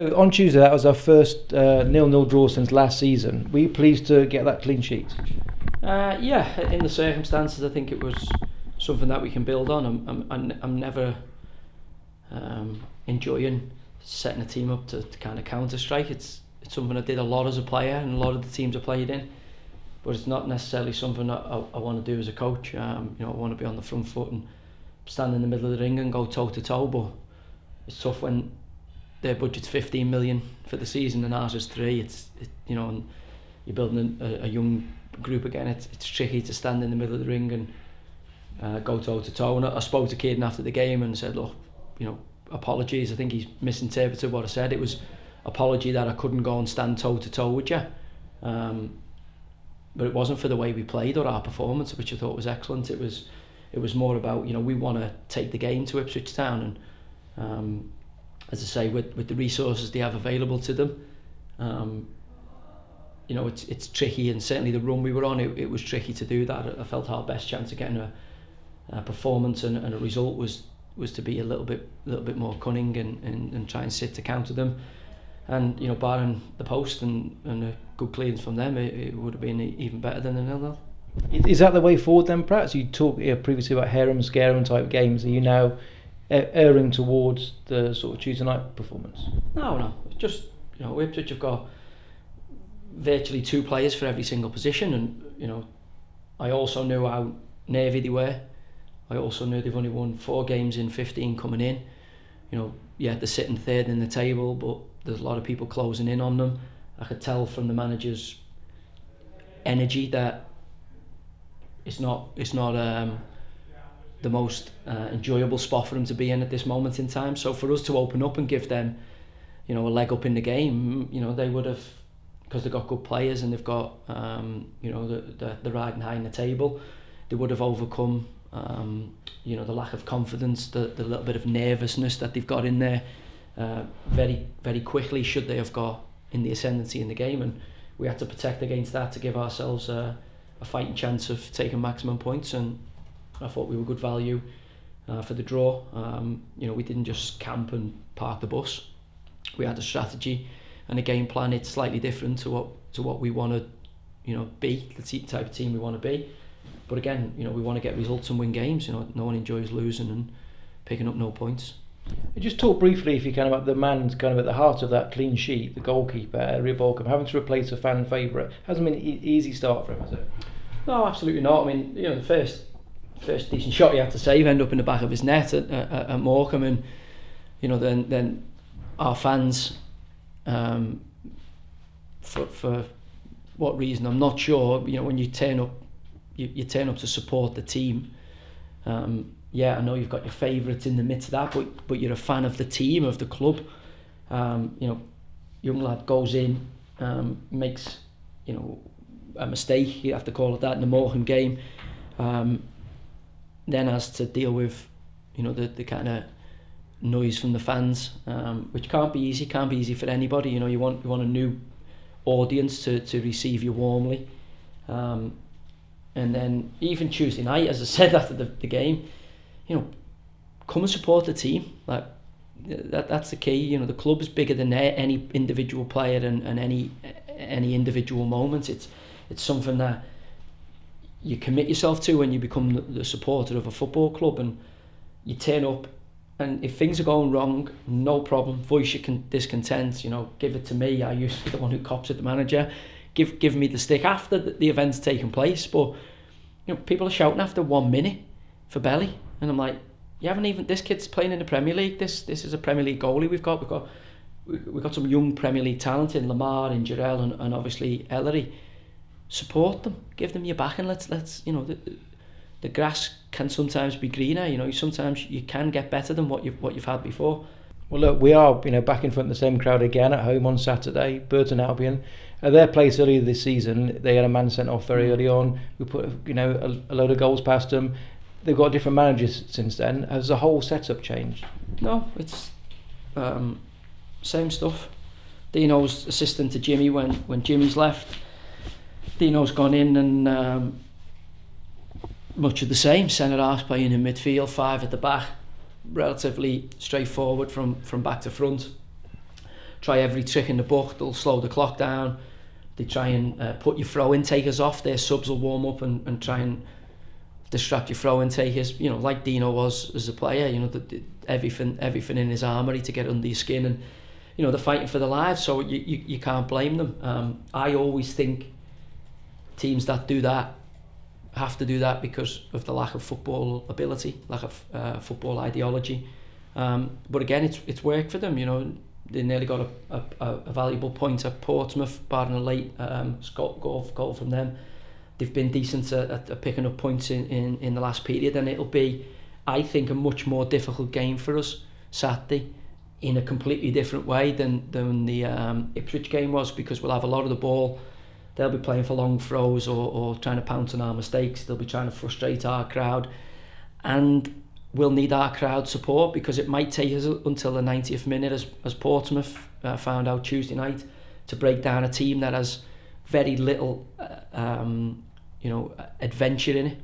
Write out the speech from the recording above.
On Tuesday, that was our first 0-0 draw since last season. Were you pleased to get that clean sheet? Yeah, in the circumstances, I think it was something that we can build on. I'm never enjoying setting a team up to kind of counter strike. It's something I did a lot as a player and a lot of the teams I played in, but it's not necessarily something that I want to do as a coach. I want to be on the front foot and stand in the middle of the ring and go toe to toe. But it's tough when their budget's 15 million for the season and ours is 3. And you're building a young group again. It's tricky to stand in the middle of the ring and go toe to toe. And I spoke to Kieran after the game and said, look, apologies. I think he's misinterpreted what I said. It was apology that I couldn't go and stand toe to toe with you. But it wasn't for the way we played or our performance, which I thought was excellent. It was more about, we want to take the game to Ipswich Town, and as I say, with the resources they have available to them, it's tricky, and certainly the run we were on, it was tricky to do that. I felt our best chance of getting a performance and a result was to be a little bit more cunning and try and sit to counter them. And barring the post and a good clearance from them, it would have been even better than a 0-0. Is that the way forward then, perhaps? You talked previously about harem scarum type games. Are you now erring towards the sort of Tuesday night performance? No. Just, Ipswich have got virtually 2 players for every single position, and I also knew how nervy they were. I also knew they've only won 4 games in 15 coming in. They're sitting third in the table, but there's a lot of people closing in on them. I could tell from the manager's energy that it's not the most enjoyable spot for them to be in at this moment in time. So for us to open up and give them, a leg up in the game, they would have, because they've got good players and they've got, they're riding high in the table, they would have overcome, the lack of confidence, the little bit of nervousness that they've got in there very, very quickly, should they have got in the ascendancy in the game. And we had to protect against that to give ourselves a fighting chance of taking maximum points, and I thought we were good value for the draw. We didn't just camp and park the bus. We had a strategy and a game plan. It's slightly different to what we want to, be, the type of team we want to be. But again, we want to get results and win games. No one enjoys losing and picking up no points. Just talk briefly, if you can, about the man kind of at the heart of that clean sheet, the goalkeeper, Borkham, having to replace a fan favourite. Hasn't been an easy start for him, has it? No, absolutely not. I mean, the first decent shot he had to save ended up in the back of his net at Morecambe, and then our fans, for what reason I'm not sure. When you turn up, you turn up to support the team. I know you've got your favourites in the midst of that, but you're a fan of the team, of the club. Young lad goes in, makes a mistake, you have to call it that, in the Morecambe game. Then has to deal with the kind of noise from the fans, which can't be easy for anybody. You want a new audience to receive you warmly, and then even Tuesday night, as I said after the game, come and support the team. Like that's the key. The club is bigger than any individual player and any individual moment. It's something that you commit yourself to when you become the supporter of a football club, and you turn up, and if things are going wrong, no problem, voice your discontent, give it to me. I used to be the one who cops at the manager, give me the stick after the event's taken place. But people are shouting after 1 minute for Belly, and I'm like, you haven't even, this kid's playing in the Premier League. This is a Premier League goalie we've got some young Premier League talent in Lamar, in Jarell, and obviously Ellery. Support them, give them your back, and let's the grass can sometimes be greener. Sometimes you can get better than what you've had before. Well, look, we are back in front of the same crowd again at home on Saturday. Burton Albion, at their place earlier this season, they had a man sent off very early on. We put a load of goals past them. They've got different managers since then. Has the whole setup changed? No, it's same stuff. Dino's assistant to Jimmy when Jimmy's left. Dino's gone in and much of the same. Centre half playing in midfield, 5 at the back, relatively straightforward from back to front. try every trick in the book. They'll slow the clock down. They try and put your throw-in takers off. Their subs will warm up and try and distract your throw-in takers. You know, like Dino was as a player. You know, everything in his armoury to get under your skin, and you know they're fighting for their lives. So you can't blame them. I always think teams that do that have to do that because of the lack of football ability, lack of football ideology. But again, it's worked for them. You know, they nearly got a valuable point at Portsmouth, barring a late goal from them. They've been decent at picking up points in the last period, and it'll be, I think, a much more difficult game for us Saturday in a completely different way than the Ipswich game was, because we'll have a lot of the ball. They'll be playing for long throws or trying to pounce on our mistakes. They'll be trying to frustrate our crowd, and we'll need our crowd support, because it might take us until the 90th minute, as Portsmouth found out Tuesday night, to break down a team that has very little adventure in it.